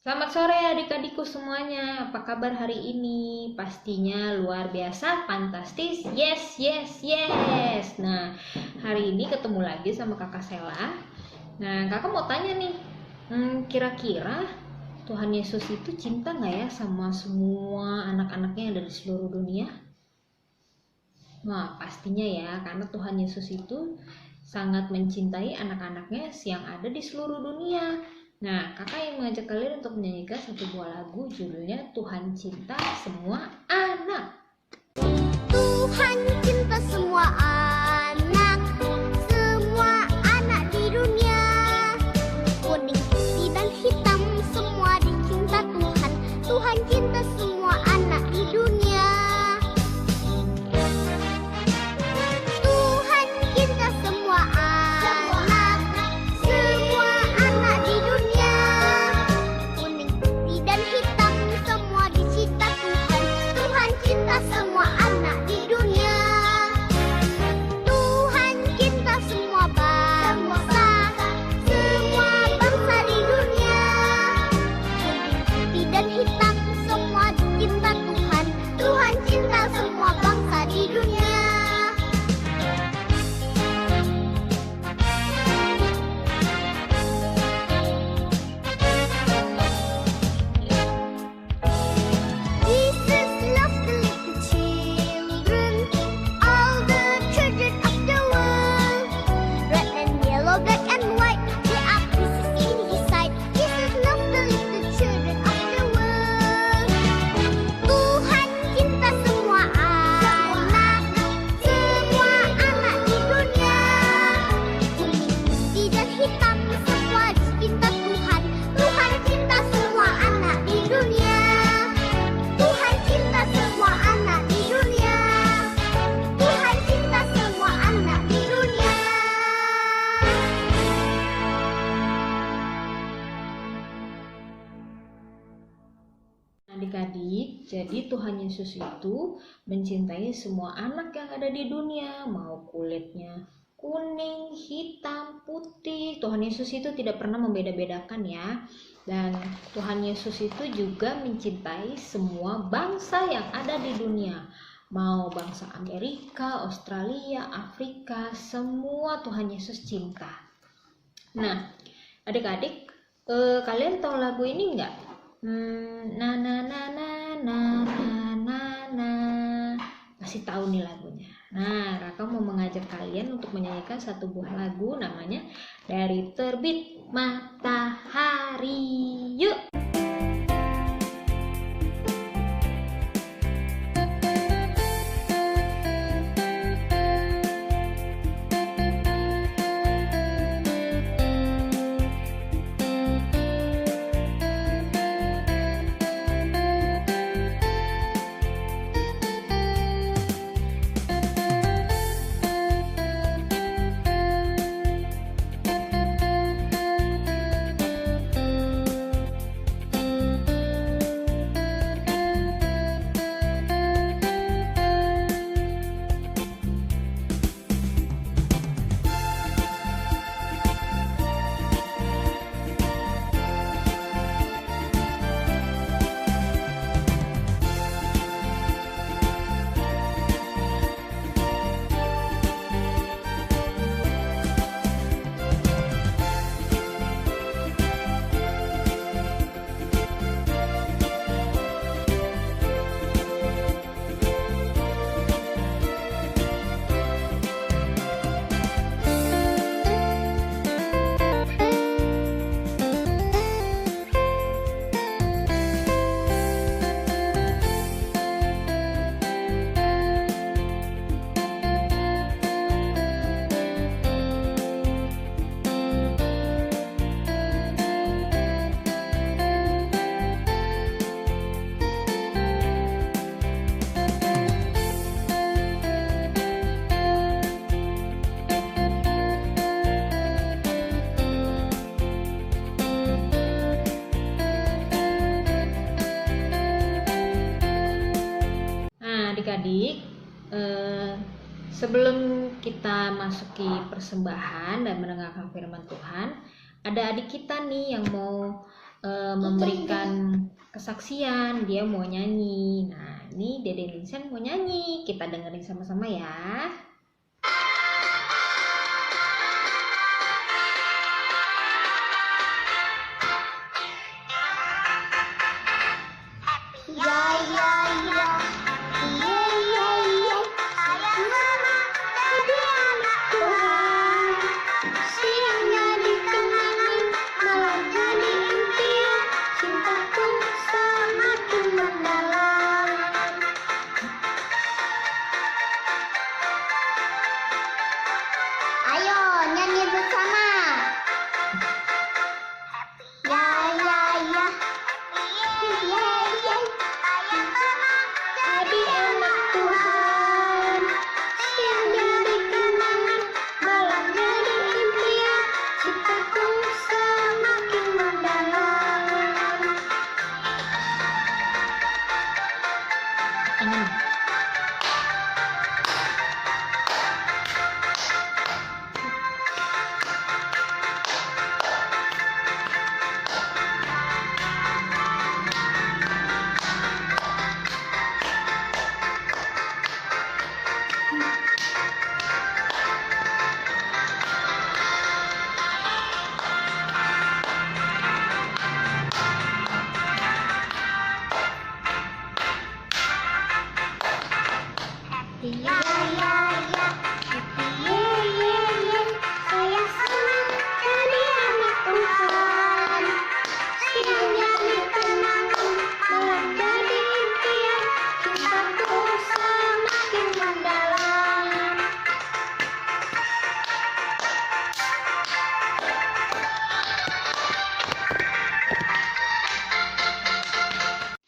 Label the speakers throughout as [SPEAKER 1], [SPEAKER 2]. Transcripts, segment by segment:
[SPEAKER 1] Selamat sore adik-adikku semuanya. Apa kabar hari ini? Pastinya luar biasa, fantastis. Yes, yes, yes. Nah, hari ini ketemu lagi sama Kakak Sela. Nah, Kakak mau tanya nih, kira-kira Tuhan Yesus itu cinta nggak ya sama semua anak-anaknya yang ada di seluruh dunia? Nah, pastinya ya, karena Tuhan Yesus itu sangat mencintai anak-anaknya yang ada di seluruh dunia. Nah, kakak yang mengajak kalian untuk menyanyikan satu buah lagu judulnya Tuhan Cinta Semua Anak.
[SPEAKER 2] Tuhan cinta semua anak di dunia. Kuning, putih, dan hitam semua dicinta Tuhan. Tuhan cinta semua anak di dunia. Tuhan cinta semua anak di dunia. Kuning, putih, dan hitam semua dicinta Tuhan. Tuhan cinta semua anak di dunia. Tuhan cinta semua bangsa di dunia. Putih dan hitam semua dicinta Tuhan. Tuhan cinta semua bangsa di dunia. Jesus loves the little children, all the children of the world. Red and yellow, black and white, they are pieces in His sight. Jesus loves the little children of the world. Tuhan cinta semua anak di dunia. Kuning, putih, dan hitam semua dicinta Tuhan. Tuhan cinta semua anak di dunia. Tuhan cinta semua anak di dunia. Tuhan cinta semua anak di dunia.
[SPEAKER 1] Adik-adik, jadi Tuhan Yesus itu mencintai semua anak yang ada di dunia, mau kulitnya kuning, hitam, putih. Tuhan Yesus itu tidak pernah membeda-bedakan ya. Dan Tuhan Yesus itu juga mencintai semua bangsa yang ada di dunia. Mau bangsa Amerika, Australia, Afrika, semua Tuhan Yesus cinta. Nah, adik-adik, kalian tahu lagu ini enggak? Na na na na na na na na. Masih tahu nih lagunya. Nah, Raka mau mengajak kalian untuk menyanyikan satu buah lagu namanya Dari Terbit Matahari. Yuk! Adik-adik, sebelum kita masuki persembahan dan mendengarkan firman Tuhan, ada adik kita nih yang mau memberikan kesaksian, dia mau nyanyi. Nah, ini Dede Linsen mau nyanyi, kita dengerin sama-sama ya.
[SPEAKER 2] Ayo nyanyi bersama. Ya ya ya. Ya ya. Jadi anak Tuhan. Siang jadi kenangan, malam jadi impian. Cintaku semakin mendalam.
[SPEAKER 1] Amin.
[SPEAKER 2] Ya ya ya. Ye ye ye. Saya senang jadi anak Tuhan. Siang jadi kenangan, malam jadi impian. Cintaku semakin mendalam.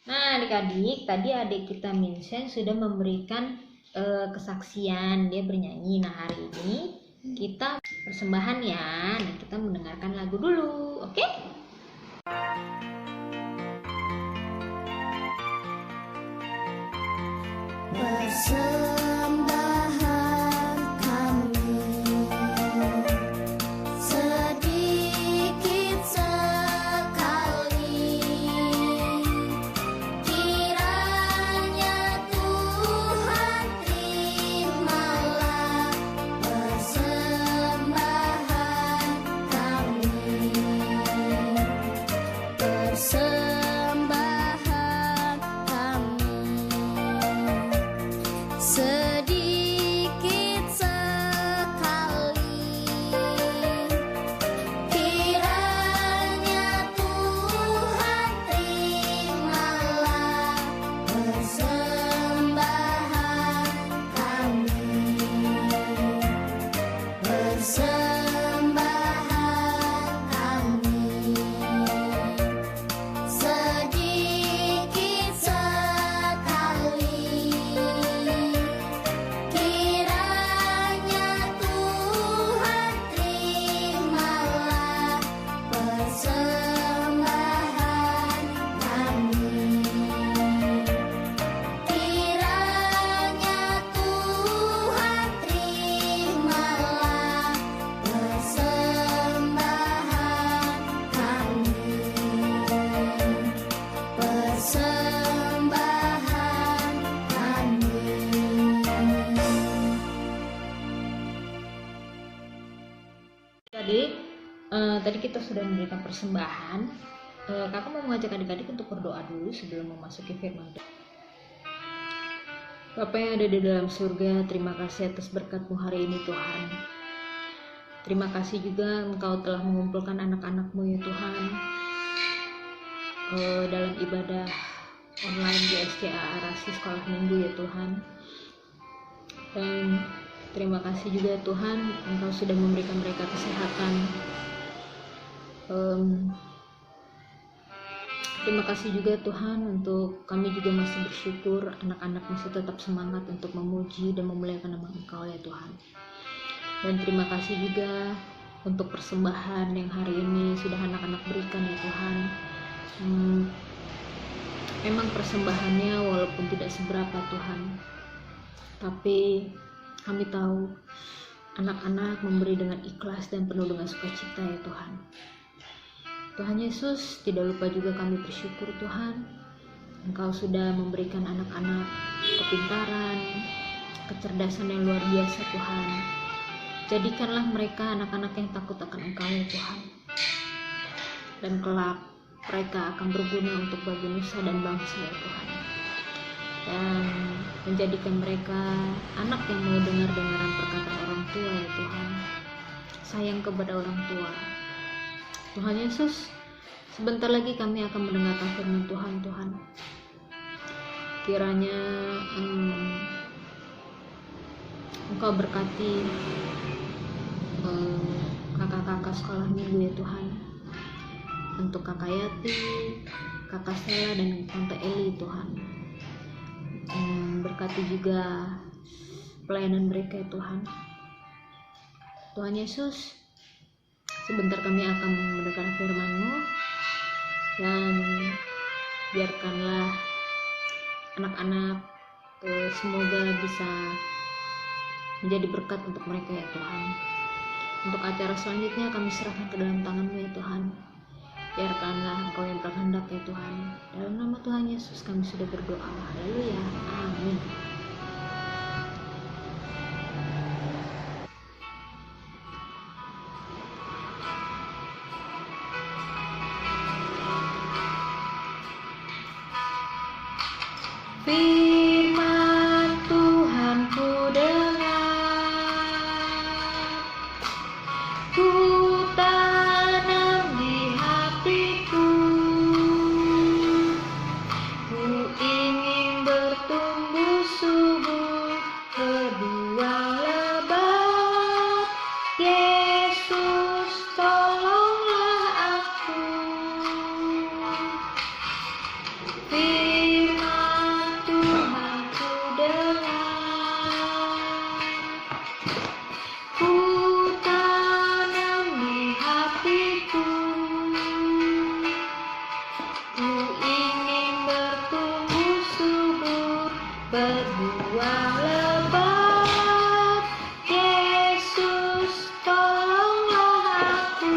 [SPEAKER 1] Nah, adik-adik, tadi adik kita Minsen sudah memberikan kesaksian, dia bernyanyi. Nah, hari ini kita persembahan ya. Nah, kita mendengarkan lagu dulu, oke?
[SPEAKER 2] Persembahan kami sedikit sekali, kiranya Tuhan terimalah persembahan kami. Persembahan kami sedikit sekali, kiranya Tuhan terimalah persembahan kami. Persembahan kami sedikit sekali, kiranya Tuhan terimalah persembahan kami. Kiranya Tuhan terimalah persembahan kami. Persembahan kami.
[SPEAKER 1] Tadi kita sudah memberikan persembahan. Kakak mau mengajak adik-adik untuk berdoa dulu sebelum memasuki firman Tuhan. Bapa yang ada di dalam surga, terima kasih atas berkat-Mu hari ini Tuhan. Terima kasih juga Engkau telah mengumpulkan anak-anak-Mu ya Tuhan, dalam ibadah online di SCA Arasi Sekolah Minggu ya Tuhan. Dan terima kasih juga Tuhan, Engkau sudah memberikan mereka kesehatan. Terima kasih juga Tuhan, untuk kami juga masih bersyukur anak-anak masih tetap semangat untuk memuji dan memuliakan nama Engkau ya Tuhan. Dan terima kasih juga untuk persembahan yang hari ini sudah anak-anak berikan ya Tuhan. Memang persembahannya walaupun tidak seberapa Tuhan, tapi kami tahu anak-anak memberi dengan ikhlas dan penuh dengan sukacita ya Tuhan. Tuhan Yesus, tidak lupa juga kami bersyukur Tuhan, Engkau sudah memberikan anak-anak kepintaran, kecerdasan yang luar biasa Tuhan. Jadikanlah mereka anak-anak yang takut akan Engkau ya Tuhan. Dan kelak mereka akan berguna untuk bagi nusa dan bangsa ya Tuhan. Dan menjadikan mereka anak yang mau dengar-dengaran perkataan orang tua ya Tuhan. Sayang kepada orang tua. Tuhan Yesus, sebentar lagi kami akan mendengarkan firman Tuhan. Kiranya Engkau berkati kakak-kakak sekolah minggu ya Tuhan. Untuk kakak Yati, kakak Stella, dan tante Eli Tuhan. Berkati juga pelayanan mereka ya Tuhan. Tuhan Yesus, sebentar kami akan mendengar firman-Mu, dan biarkanlah anak-anak semoga bisa menjadi berkat untuk mereka ya Tuhan. Untuk acara selanjutnya kami serahkan ke dalam tangan-Mu ya Tuhan. Biarkanlah Engkau yang berkehendak ya Tuhan. Dalam nama Tuhan Yesus kami sudah berdoa. Haleluya. Amin. Firman Tuhan ku dengar, ku tanam di hatiku, ku ingin bertumbuh subur, berbuah lebat. Yesus, tolonglah aku. Firman Tuhan ku dengar, ku tanam di hatiku, ku ingin bertumbuh subur, berbuah lebat. Yesus, tolonglah aku.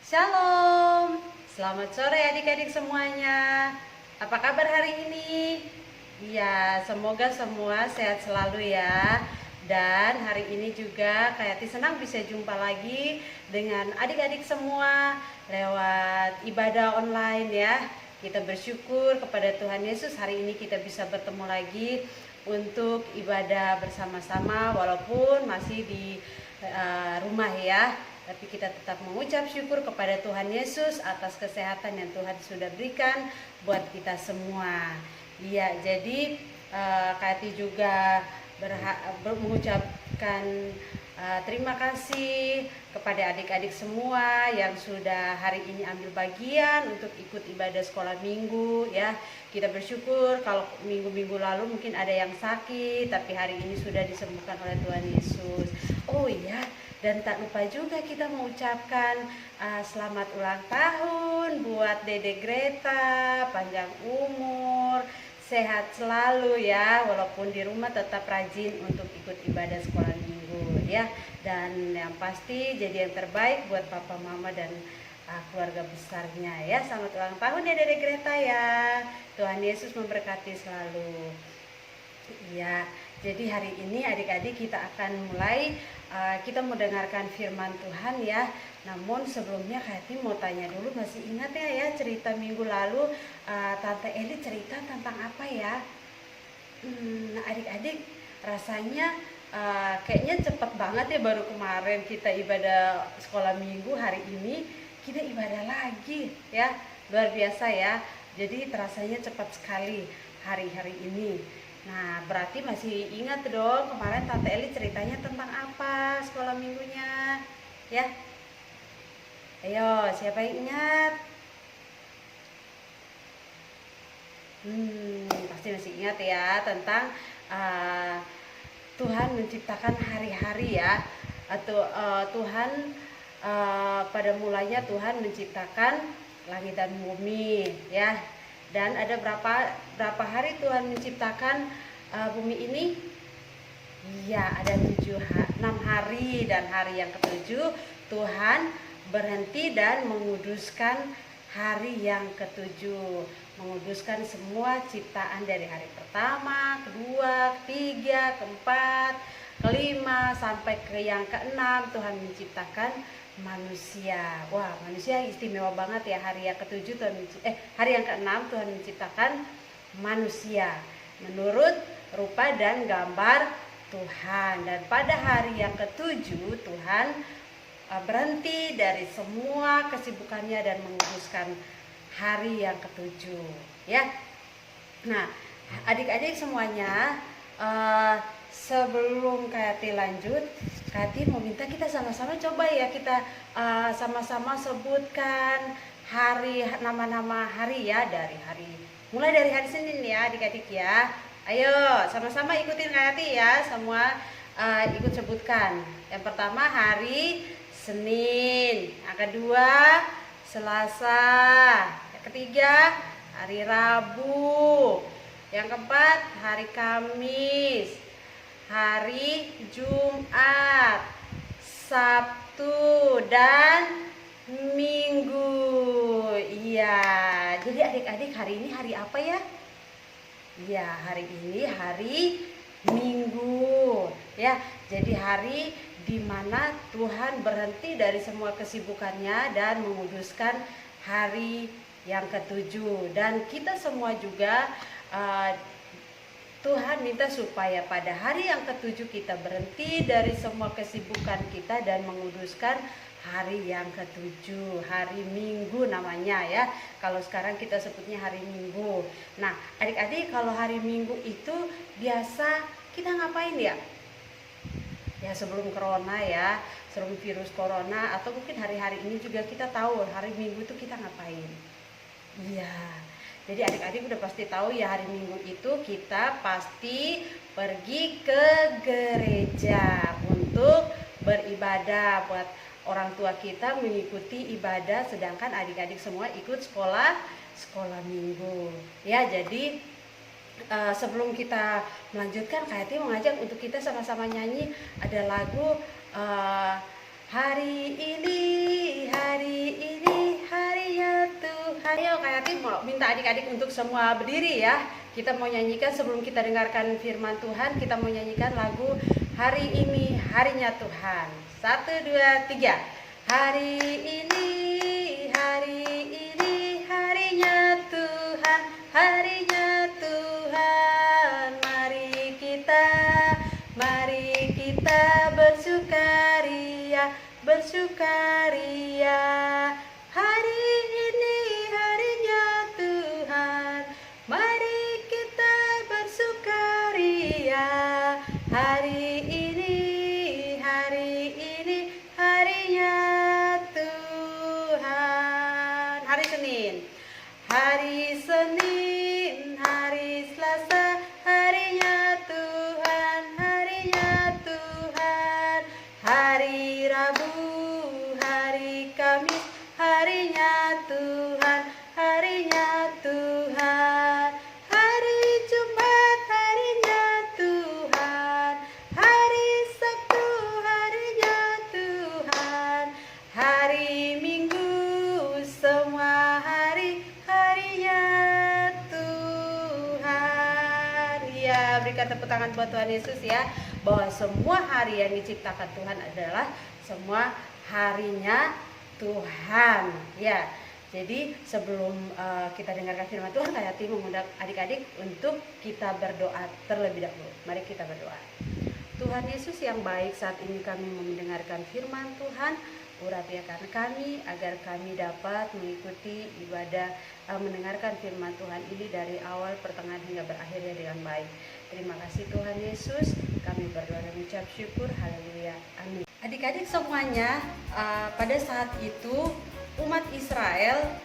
[SPEAKER 3] Shalom, selamat sore adik-adik semuanya. Apa kabar hari ini? Ya, semoga semua sehat selalu ya. Dan hari ini juga Kak Yati senang bisa jumpa lagi dengan adik-adik semua lewat ibadah online ya. Kita bersyukur kepada Tuhan Yesus, hari ini kita bisa bertemu lagi untuk ibadah bersama-sama walaupun masih di rumah ya. Tapi kita tetap mengucap syukur kepada Tuhan Yesus atas kesehatan yang Tuhan sudah berikan buat kita semua. Iya, jadi Kak Yati juga mengucapkan terima kasih kepada adik-adik semua yang sudah hari ini ambil bagian untuk ikut ibadah sekolah minggu ya. Kita bersyukur kalau minggu-minggu lalu mungkin ada yang sakit, tapi hari ini sudah disembuhkan oleh Tuhan Yesus. Oh iya, dan tak lupa juga kita mengucapkan selamat ulang tahun buat Dede Greta, panjang umur, sehat selalu ya, walaupun di rumah tetap rajin untuk ikut ibadah sekolah minggu ya. Dan yang pasti jadi yang terbaik buat papa mama dan keluarga besarnya ya. Selamat ulang tahun ya Dede Greta ya. Tuhan Yesus memberkati selalu. Ya, jadi hari ini adik-adik kita akan mulai kita mau dengarkan firman Tuhan ya. Namun sebelumnya Kak Yati mau tanya dulu, masih ingat ya cerita minggu lalu Tante Eli cerita tentang apa ya? Adik-adik rasanya kayaknya cepet banget ya, baru kemarin kita ibadah sekolah minggu, hari ini kita ibadah lagi ya. Luar biasa ya. Jadi terasanya cepat sekali hari-hari ini. Nah, berarti masih ingat dong kemarin Tante Eli ceritanya tentang apa sekolah minggunya? Ya. Ayo, siapa yang ingat? Pasti masih ingat ya tentang Tuhan menciptakan hari-hari ya. Atau Tuhan pada mulanya Tuhan menciptakan langit dan bumi ya. Dan ada berapa hari Tuhan menciptakan bumi ini? Iya, ada 6 6 hari, dan hari yang ketujuh Tuhan berhenti dan menguduskan hari yang ketujuh, menguduskan semua ciptaan dari hari pertama, kedua, ketiga, keempat, kelima sampai ke yang keenam. Tuhan menciptakan manusia. Wah, manusia istimewa banget ya. Hari yang ketujuh hari yang keenam Tuhan menciptakan manusia menurut rupa dan gambar Tuhan. Dan pada hari yang ketujuh Tuhan berhenti dari semua kesibukannya dan menguduskan hari yang ketujuh, ya. Nah, adik-adik semuanya, sebelum Kayati lanjut, Kayati mau minta kita sama-sama coba ya, kita sama-sama sebutkan nama-nama hari ya, mulai dari hari Senin ya adik-adik ya. Ayo sama-sama ikutin Kayati ya, semua ikut sebutkan. Yang pertama hari Senin, yang kedua Selasa, yang ketiga hari Rabu, yang keempat hari Kamis, hari Jumat, Sabtu, dan Minggu. Iya, jadi adik-adik hari ini hari apa ya? Iya, hari ini hari Minggu ya. Jadi hari di mana Tuhan berhenti dari semua kesibukannya dan menguduskan hari yang ketujuh. Dan kita semua juga Tuhan minta supaya pada hari yang ketujuh kita berhenti dari semua kesibukan kita dan menguduskan hari yang ketujuh, hari Minggu namanya ya. Kalau sekarang kita sebutnya hari Minggu. Nah, adik-adik, kalau hari Minggu itu biasa kita ngapain ya? Ya, sebelum corona ya, sebelum virus corona, atau mungkin hari-hari ini juga kita tahu hari Minggu itu kita ngapain. Iya, jadi adik-adik udah pasti tahu ya, hari Minggu itu kita pasti pergi ke gereja untuk beribadah. Buat orang tua kita mengikuti ibadah, sedangkan adik-adik semua ikut sekolah minggu ya. Jadi sebelum kita melanjutkan, Kayati mau ngajak untuk kita sama-sama nyanyi. Ada lagu hari ini harinya Tuhan. Ayo Kayati mau minta adik-adik untuk semua berdiri ya. Kita mau nyanyikan sebelum kita dengarkan firman Tuhan. Kita mau nyanyikan lagu hari ini harinya Tuhan. 1, 2, 3. Hari ini harinya Tuhan, harinya Tuhan. Mari kita bersukaria. Hari ini harinya Tuhan, mari kita bersukaria. Hari ini harinya Tuhan. Hari Senin, hari Selasa, harinya Tuhan, hari Rabu, hari Kamis, harinya Tuhan, hari Jumat, harinya Tuhan, hari Sabtu, harinya Tuhan, hari Minggu, semua harinya Tuhan. Ya, berikan tepuk tangan buat Tuhan Yesus ya, bahwa semua hari yang diciptakan Tuhan adalah semua harinya Tuhan ya. Jadi sebelum kita dengarkan firman Tuhan, Kayati mengundang adik-adik untuk kita berdoa terlebih dahulu. Mari kita berdoa. Tuhan Yesus yang baik, saat ini kami mendengarkan firman Tuhan. Urapiakan kami agar kami dapat mengikuti ibadah, mendengarkan firman Tuhan ini dari awal, pertengahan hingga berakhirnya dengan baik. Terima kasih Tuhan Yesus, kami berdoa dan mengucap syukur. Haleluya, amin. Adik-adik semuanya, pada saat itu umat Israel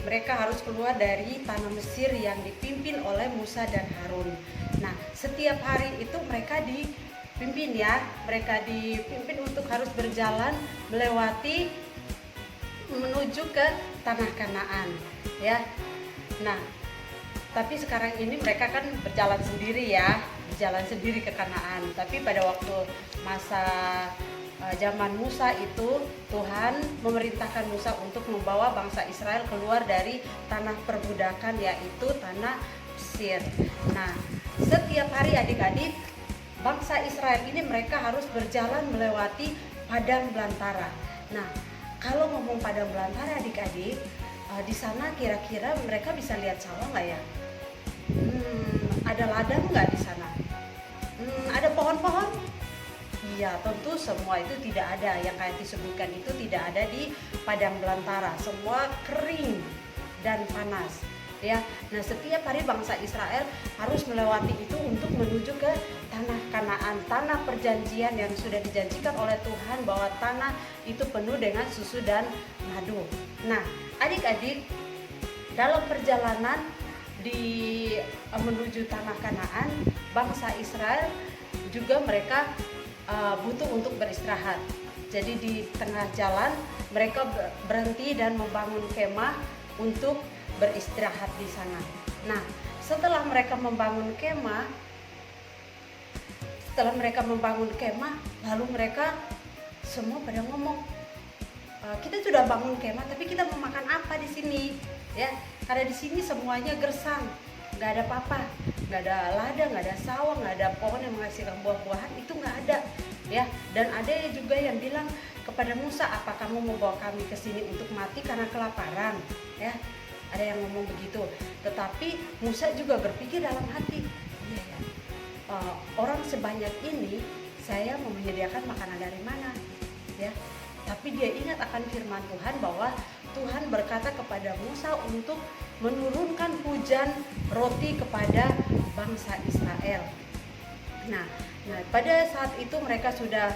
[SPEAKER 3] mereka harus keluar dari tanah Mesir yang dipimpin oleh Musa dan Harun. Nah, setiap hari itu mereka dipimpin untuk harus berjalan melewati menuju ke tanah Kanaan ya. Nah, tapi sekarang ini mereka kan berjalan sendiri ya. jalan sendiri ke Kanaan. Tapi pada waktu masa zaman Musa itu, Tuhan memerintahkan Musa untuk membawa bangsa Israel keluar dari tanah perbudakan, yaitu tanah Mesir. Nah, setiap hari adik-adik, bangsa Israel ini mereka harus berjalan melewati padang belantara. Nah, kalau ngomong padang belantara adik-adik, di sana kira-kira mereka bisa lihat sawah nggak ya? Ada ladang nggak di sana? Ada pohon-pohon? Iya, tentu semua itu tidak ada. Yang kayak disebutkan itu tidak ada di padang belantara. Semua kering dan panas. Ya, nah setiap hari bangsa Israel harus melewati itu untuk menuju ke tanah Kanaan, tanah perjanjian yang sudah dijanjikan oleh Tuhan bahwa tanah itu penuh dengan susu dan madu. Nah, adik-adik, dalam perjalanan menuju tanah Kanaan, bangsa Israel juga mereka butuh untuk beristirahat. Jadi di tengah jalan mereka berhenti dan membangun kemah untuk beristirahat di sana. Nah, setelah mereka membangun kemah, lalu mereka semua pada ngomong, kita sudah bangun kemah, tapi kita mau makan apa di sini? Ya, karena di sini semuanya gersang, nggak ada apa-apa, nggak ada ladang, nggak ada sawah, nggak ada pohon yang menghasilkan buah-buahan, itu nggak ada. Ya, dan ada juga yang bilang kepada Musa, apa kamu mau bawa kami ke sini untuk mati karena kelaparan? Ya. Ada yang ngomong begitu, tetapi Musa juga berpikir dalam hati, iya ya, orang sebanyak ini saya mau menyediakan makanan dari mana, ya? Tapi dia ingat akan firman Tuhan bahwa Tuhan berkata kepada Musa untuk menurunkan hujan roti kepada bangsa Israel. Nah, pada saat itu mereka sudah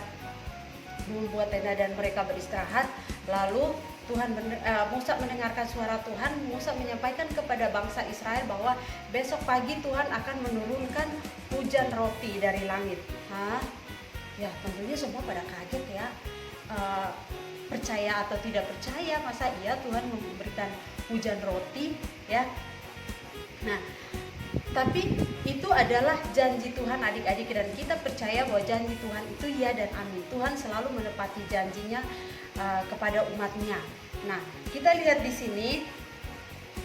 [SPEAKER 3] membuat tenda dan mereka beristirahat. Lalu Musa mendengarkan suara Tuhan. Musa menyampaikan kepada bangsa Israel bahwa besok pagi Tuhan akan menurunkan hujan roti dari langit. Ya, tentunya semua pada kaget ya. Percaya atau tidak percaya, masa iya Tuhan memberikan hujan roti, ya. Nah, tapi itu adalah janji Tuhan adik-adik, dan kita percaya bahwa janji Tuhan itu ya dan amin. Tuhan selalu menepati janjinya kepada umatnya. Nah, kita lihat di sini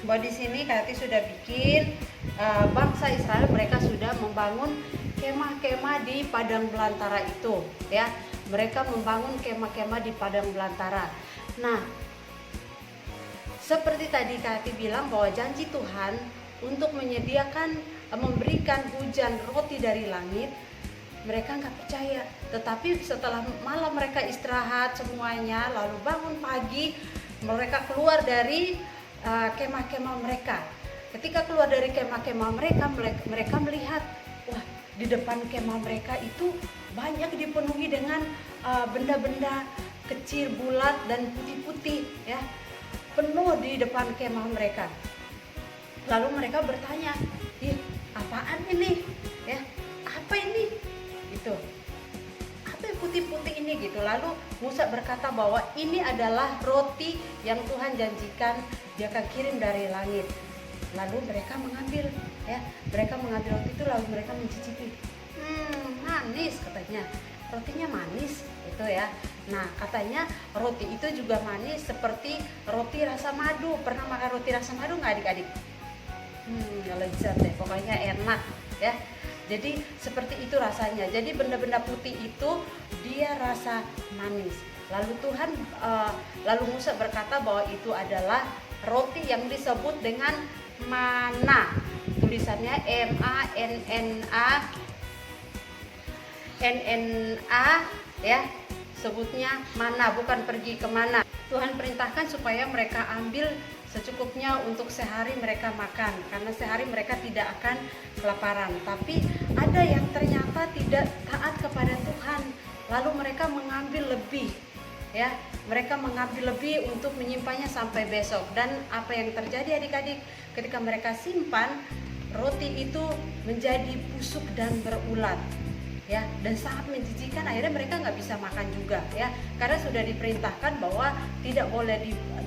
[SPEAKER 3] bahwa di sini Kati sudah bikin bangsa Israel, mereka sudah membangun kemah-kemah di padang belantara itu, ya. Mereka membangun kemah-kemah di padang belantara. Nah, seperti tadi Kati bilang bahwa janji Tuhan untuk memberikan hujan roti dari langit, mereka nggak percaya. Tetapi setelah malam mereka istirahat semuanya, lalu bangun pagi, mereka keluar dari kemah-kemah mereka. Ketika keluar dari kemah-kemah mereka melihat, wah, di depan kemah mereka itu banyak dipenuhi dengan benda-benda kecil, bulat dan putih-putih, ya, penuh di depan kemah mereka. Lalu mereka bertanya, apaan ini? Ya, apa ini? Gitu. Apa yang putih-putih ini gitu. Lalu Musa berkata bahwa ini adalah roti yang Tuhan janjikan dia akan kirim dari langit. Lalu mereka mengambil, ya, mereka mengambil roti itu, lalu mereka mencicipi. Manis katanya, rotinya manis itu ya. Nah, katanya roti itu juga manis seperti roti rasa madu. Pernah makan roti rasa madu nggak adik-adik? Lezat deh, pokoknya enak ya. Jadi seperti itu rasanya. Jadi benda-benda putih itu dia rasa manis. Lalu Musa berkata bahwa itu adalah roti yang disebut dengan mana. Tulisannya MANNA ya. Sebutnya mana, bukan pergi kemana. Tuhan perintahkan supaya mereka ambil secukupnya untuk sehari mereka makan, karena sehari mereka tidak akan kelaparan. Tapi ada yang ternyata tidak taat kepada Tuhan, lalu mereka mengambil lebih, ya, mereka mengambil lebih untuk menyimpannya sampai besok. Dan apa yang terjadi adik-adik, ketika mereka simpan, roti itu menjadi busuk dan berulat, ya, dan sangat menjijikkan. Akhirnya mereka nggak bisa makan juga, ya, karena sudah diperintahkan bahwa tidak boleh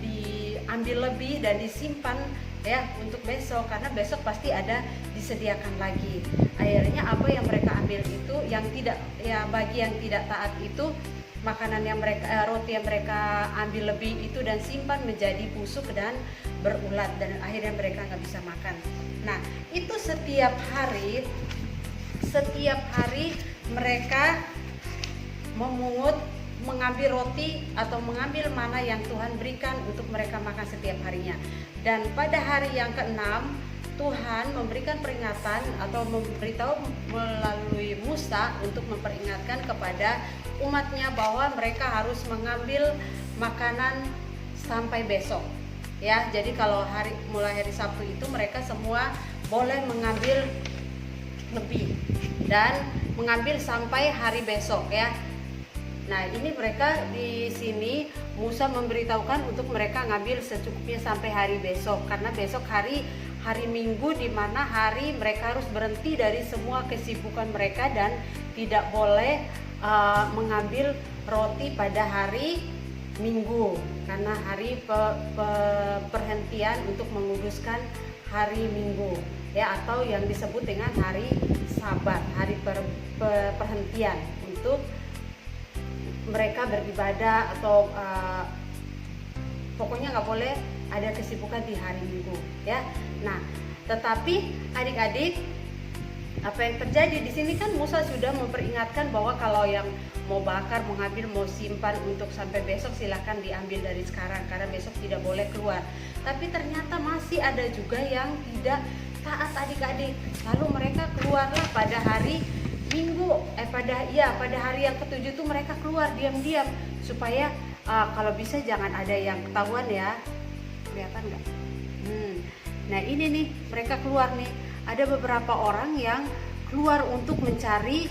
[SPEAKER 3] diambil lebih dan disimpan ya untuk besok, karena besok pasti ada disediakan lagi. Akhirnya apa yang mereka ambil itu yang tidak, ya bagi yang tidak taat itu, makanan yang mereka roti yang mereka ambil lebih itu dan simpan menjadi busuk dan berulat, dan akhirnya mereka nggak bisa makan. Nah itu setiap hari mereka mengambil roti atau mengambil mana yang Tuhan berikan untuk mereka makan setiap harinya. Dan pada hari yang keenam Tuhan memberikan peringatan atau memberitahu melalui Musa untuk memperingatkan kepada umatnya bahwa mereka harus mengambil makanan sampai besok. Ya, jadi kalau mulai hari Sabtu itu mereka semua boleh mengambil lebih dan mengambil sampai hari besok ya. Nah, ini mereka di sini Musa memberitahukan untuk mereka ngambil secukupnya sampai hari besok, karena besok hari Minggu, di mana hari mereka harus berhenti dari semua kesibukan mereka dan tidak boleh mengambil roti pada hari Minggu, karena hari perhentian untuk menguduskan hari Minggu ya, atau yang disebut dengan hari Sabat, hari perhentian untuk mereka beribadah atau pokoknya nggak boleh ada kesibukan di hari Minggu ya. Nah, tetapi adik-adik, apa yang terjadi di sini kan Musa sudah memperingatkan bahwa kalau yang mau bakar, mau ngambil, mau simpan untuk sampai besok silahkan diambil dari sekarang karena besok tidak boleh keluar. Tapi ternyata masih ada juga yang tidak taat adik-adik. Lalu mereka keluarlah pada hari Minggu, pada hari yang ketujuh itu mereka keluar diam-diam supaya kalau bisa jangan ada yang ketahuan ya. Kelihatan nggak? Nah ini nih mereka keluar nih. Ada beberapa orang yang keluar untuk mencari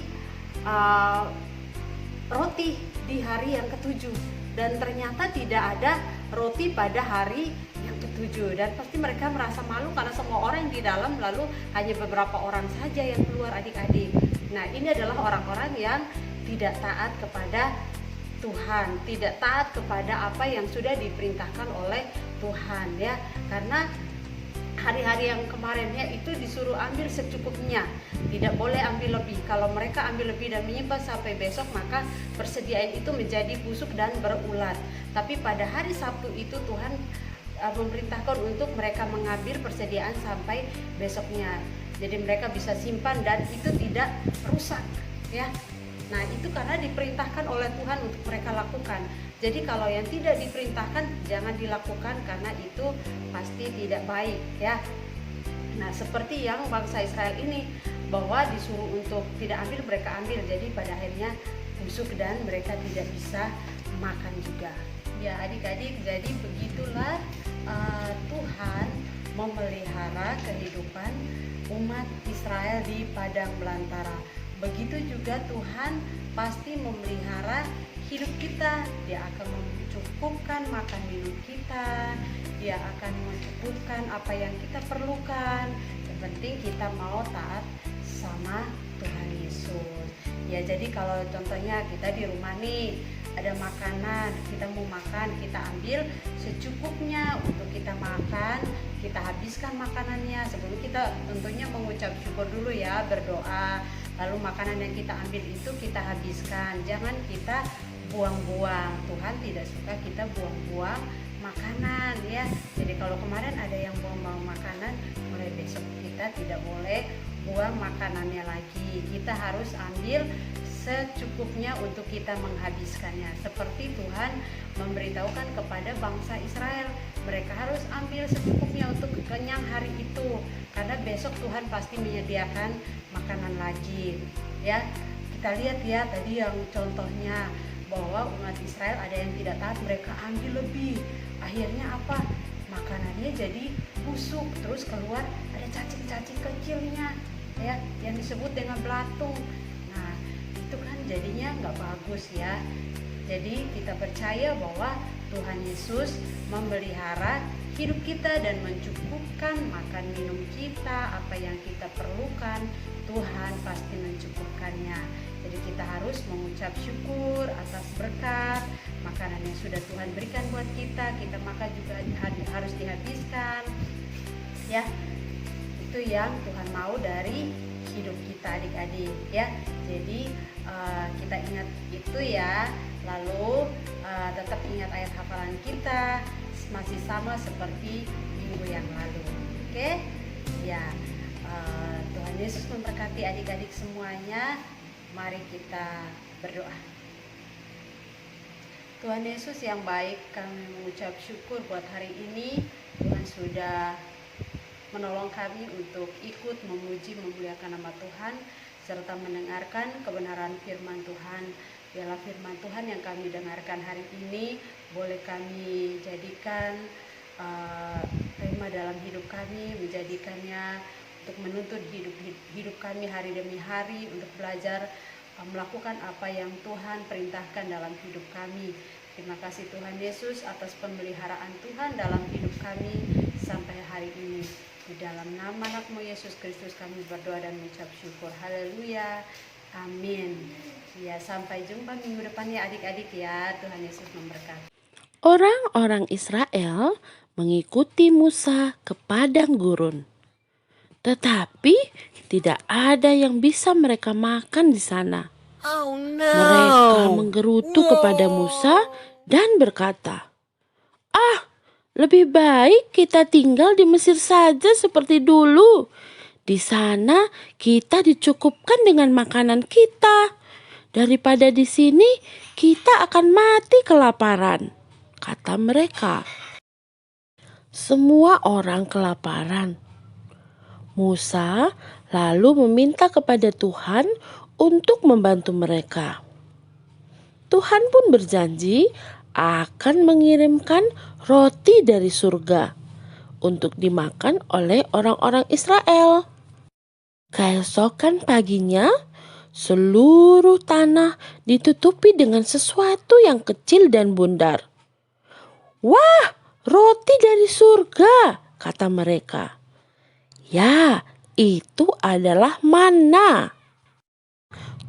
[SPEAKER 3] roti di hari yang ketujuh, dan ternyata tidak ada roti pada hari yang ketujuh, dan pasti mereka merasa malu karena semua orang yang di dalam, lalu hanya beberapa orang saja yang keluar adik-adik. Nah ini adalah orang-orang yang tidak taat kepada Tuhan, tidak taat kepada apa yang sudah diperintahkan oleh Tuhan ya, karena hari-hari yang kemarinnya itu disuruh ambil secukupnya, tidak boleh ambil lebih. Kalau mereka ambil lebih dan menyimpan sampai besok, maka persediaan itu menjadi busuk dan berulat. Tapi pada hari Sabtu itu Tuhan memerintahkan untuk mereka mengambil persediaan sampai besoknya. Jadi mereka bisa simpan dan itu tidak rusak ya. Nah itu karena diperintahkan oleh Tuhan untuk mereka lakukan. Jadi kalau yang tidak diperintahkan jangan dilakukan karena itu pasti tidak baik ya. Nah seperti yang bangsa Israel ini, bahwa disuruh untuk tidak ambil, mereka ambil, jadi pada akhirnya busuk dan mereka tidak bisa makan juga. Ya adik-adik, jadi begitulah Tuhan memelihara kehidupan umat Israel di padang belantara. Begitu juga Tuhan pasti memelihara hidup kita. Dia akan mencukupkan makan minum kita, Dia akan mencukupkan apa yang kita perlukan. Yang penting kita mau taat sama Tuhan Yesus. Ya jadi kalau contohnya kita di rumah nih ada makanan, kita mau makan, kita ambil secukupnya untuk kita makan, kita habiskan makanannya. Sebelum kita tentunya mengucap syukur dulu ya, berdoa, lalu makanan yang kita ambil itu kita habiskan, jangan kita buang-buang. Tuhan tidak suka kita buang-buang makanan ya. Jadi kalau kemarin ada yang buang-buang makanan, mulai besok kita tidak boleh buang makanannya lagi. Kita harus ambil secukupnya untuk kita menghabiskannya. Seperti Tuhan memberitahukan kepada bangsa Israel, mereka harus ambil secukupnya untuk kenyang hari itu, karena besok Tuhan pasti menyediakan makanan lagi. Ya, kita lihat ya tadi yang contohnya bahwa umat Israel ada yang tidak taat, mereka ambil lebih. Akhirnya apa? Makanannya jadi busuk, terus keluar ada cacing-cacing kecilnya ya, yang disebut dengan belatung. Nah itu kan jadinya nggak bagus ya. Jadi kita percaya bahwa Tuhan Yesus memelihara hidup kita dan mencukupkan makan minum kita, apa yang kita perlukan Tuhan pasti mencukupkannya. Jadi kita harus mengucap syukur atas berkat makanan yang sudah Tuhan berikan buat kita. Kita makan juga harus dihabiskan. ya. Itu yang Tuhan mau dari hidup kita adik-adik ya. Jadi kita ingat itu ya. Lalu tetap ingat ayat hafalan kita masih sama seperti minggu yang lalu. Oke? Ya. Tuhan Yesus memberkati adik-adik semuanya. Mari kita berdoa. Tuhan Yesus yang baik, kami mengucap syukur buat hari ini. Tuhan sudah menolong kami untuk ikut memuji memuliakan nama Tuhan serta mendengarkan kebenaran firman Tuhan. Biarlah firman Tuhan yang kami dengarkan hari ini boleh kami jadikan tema dalam hidup kami, menjadikannya untuk menuntun hidup kami hari demi hari, untuk belajar melakukan apa yang Tuhan perintahkan dalam hidup kami. Terima kasih Tuhan Yesus atas pemeliharaan Tuhan dalam hidup kami sampai hari ini. Di dalam nama anak-Mu Yesus Kristus kami berdoa dan mengucap syukur. Haleluya. Amin. Ya, sampai jumpa minggu depan ya adik-adik ya. Tuhan Yesus memberkati.
[SPEAKER 4] Orang-orang Israel mengikuti Musa ke padang gurun. Tetapi tidak ada yang bisa mereka makan di sana. Mereka menggerutu kepada Musa dan berkata, lebih baik kita tinggal di Mesir saja seperti dulu. Di sana kita dicukupkan dengan makanan kita. Daripada di sini kita akan mati kelaparan, kata mereka. Semua orang kelaparan. Musa lalu meminta kepada Tuhan untuk membantu mereka. Tuhan pun berjanji akan mengirimkan roti dari surga untuk dimakan oleh orang-orang Israel. Keesokan paginya, seluruh tanah ditutupi dengan sesuatu yang kecil dan bundar. "Wah, roti dari surga," kata mereka. Ya, itu adalah manna.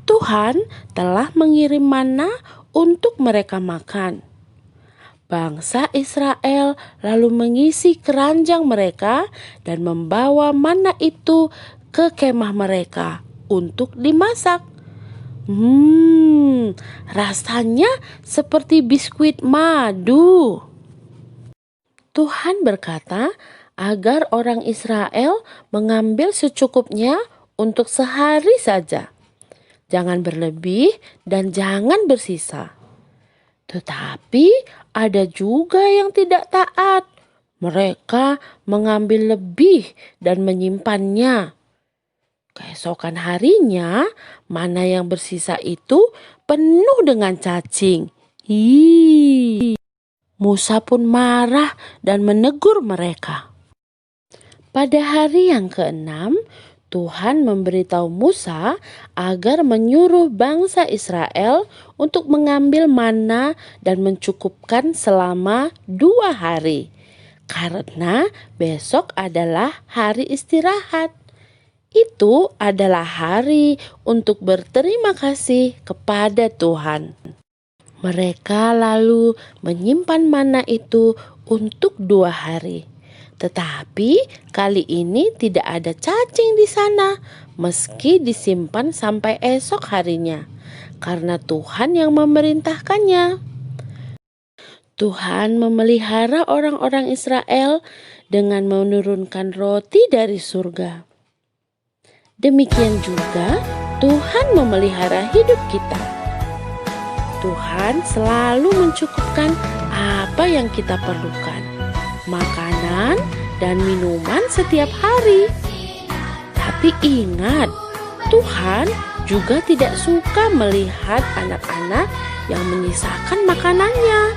[SPEAKER 4] Tuhan telah mengirim manna untuk mereka makan. Bangsa Israel lalu mengisi keranjang mereka dan membawa manna itu ke kemah mereka untuk dimasak. Rasanya seperti biskuit madu. Tuhan berkata agar orang Israel mengambil secukupnya untuk sehari saja. Jangan berlebih dan jangan bersisa. Tetapi ada juga yang tidak taat. Mereka mengambil lebih dan menyimpannya. Keesokan harinya, mana yang bersisa itu penuh dengan cacing. Musa pun marah dan menegur mereka. Pada hari yang ke-6, Tuhan memberitahu Musa agar menyuruh bangsa Israel untuk mengambil manna dan mencukupkan selama 2 hari. Karena besok adalah hari istirahat. Itu adalah hari untuk berterima kasih kepada Tuhan. Mereka lalu menyimpan manna itu untuk 2 hari. Tetapi kali ini tidak ada cacing di sana, meski disimpan sampai esok harinya, karena Tuhan yang memerintahkannya. Tuhan memelihara orang-orang Israel dengan menurunkan roti dari surga. Demikian juga Tuhan memelihara hidup kita. Tuhan selalu mencukupkan apa yang kita perlukan. Makanan dan minuman setiap hari. Tapi ingat, Tuhan juga tidak suka melihat anak-anak yang menyisakan makanannya.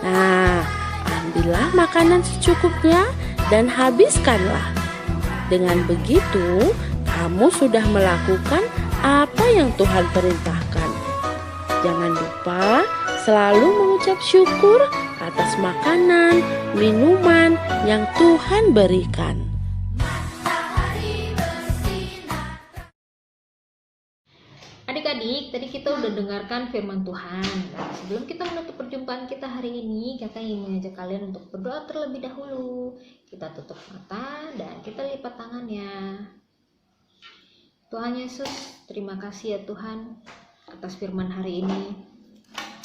[SPEAKER 4] Nah, ambillah makanan secukupnya dan habiskanlah. Dengan begitu, kamu sudah melakukan apa yang Tuhan perintahkan. Jangan lupa selalu mengucap syukur atas makanan, minuman yang Tuhan berikan.
[SPEAKER 1] Adik-adik, tadi kita udah dengarkan firman Tuhan. Nah, sebelum kita menutup perjumpaan kita hari ini, kakak ingin mengajak kalian untuk berdoa terlebih dahulu. Kita tutup mata dan kita lipat tangannya. Tuhan Yesus, terima kasih ya Tuhan atas firman hari ini.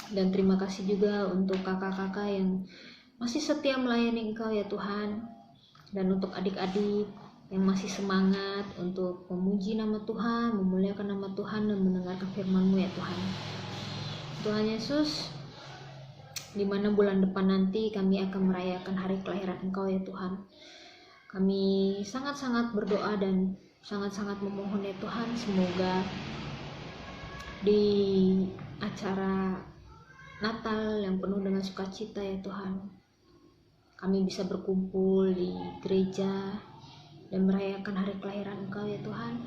[SPEAKER 1] Dan terima kasih juga untuk kakak-kakak yang masih setia melayani Engkau ya Tuhan. Dan untuk adik-adik yang masih semangat untuk memuji nama Tuhan, memuliakan nama Tuhan dan mendengarkan firman-Mu ya Tuhan. Tuhan Yesus, di mana bulan depan nanti kami akan merayakan hari kelahiran Engkau ya Tuhan. Kami sangat-sangat berdoa dan sangat-sangat memohon ya Tuhan, semoga di acara Natal yang penuh dengan sukacita ya Tuhan, kami bisa berkumpul di gereja dan merayakan hari kelahiran Engkau ya Tuhan.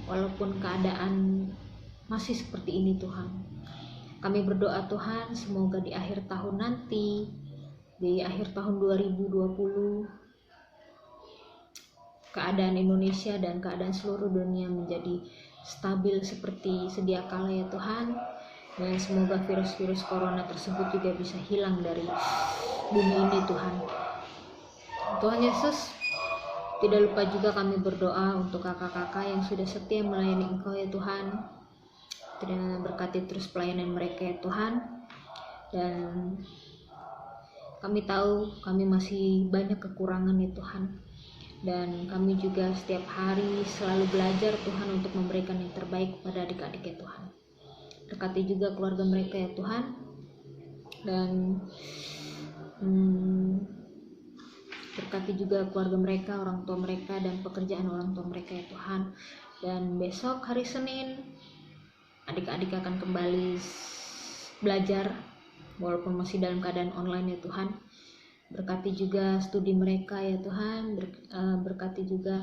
[SPEAKER 1] Walaupun keadaan masih seperti ini Tuhan, kami berdoa Tuhan, semoga di akhir tahun nanti, di akhir tahun 2020, keadaan Indonesia dan keadaan seluruh dunia menjadi stabil seperti sedia kala ya Tuhan. Dan semoga virus-virus corona tersebut juga bisa hilang dari bumi ini Tuhan. Tuhan Yesus, tidak lupa juga kami berdoa untuk kakak-kakak yang sudah setia melayani Engkau ya Tuhan. Berkati terus pelayanan mereka ya Tuhan. Dan kami tahu kami masih banyak kekurangan ya Tuhan. Dan kami juga setiap hari selalu belajar Tuhan untuk memberikan yang terbaik kepada adik-adik ya Tuhan. Berkati juga keluarga mereka ya Tuhan. Dan berkati juga keluarga mereka, orang tua mereka, dan pekerjaan orang tua mereka ya Tuhan. Dan besok hari Senin adik-adik akan kembali belajar walaupun masih dalam keadaan online ya Tuhan. Berkati juga studi mereka ya Tuhan. Berkati juga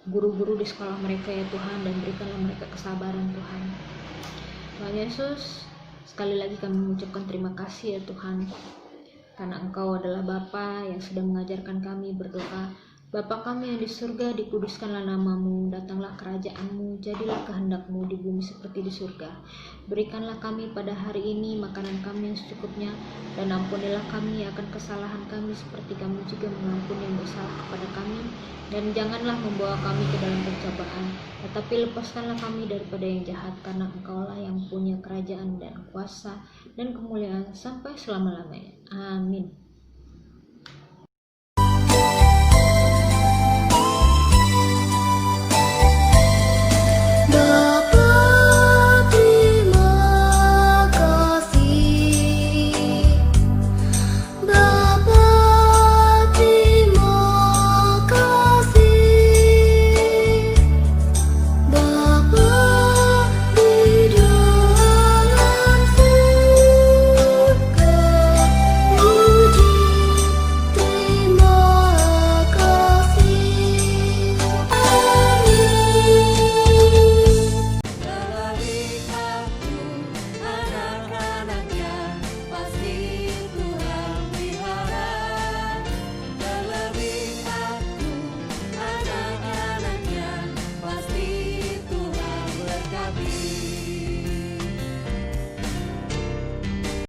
[SPEAKER 1] guru-guru di sekolah mereka ya Tuhan, dan berikanlah mereka kesabaran Tuhan. Tuhan Yesus, sekali lagi kami mengucapkan terima kasih ya Tuhan, karena Engkau adalah Bapa yang sudah mengajarkan kami berdoa. Bapa kami yang di surga, dikuduskanlah namamu, datanglah kerajaan-Mu, jadilah kehendak-Mu di bumi seperti di surga. Berikanlah kami pada hari ini makanan kami yang secukupnya, dan ampunilah kami akan kesalahan kami seperti kami juga mengampuni yang bersalah kepada kami. Dan janganlah membawa kami ke dalam pencobaan, tetapi lepaskanlah kami daripada yang jahat, karena Engkaulah yang punya kerajaan dan kuasa dan kemuliaan sampai selama-lamanya. Amin.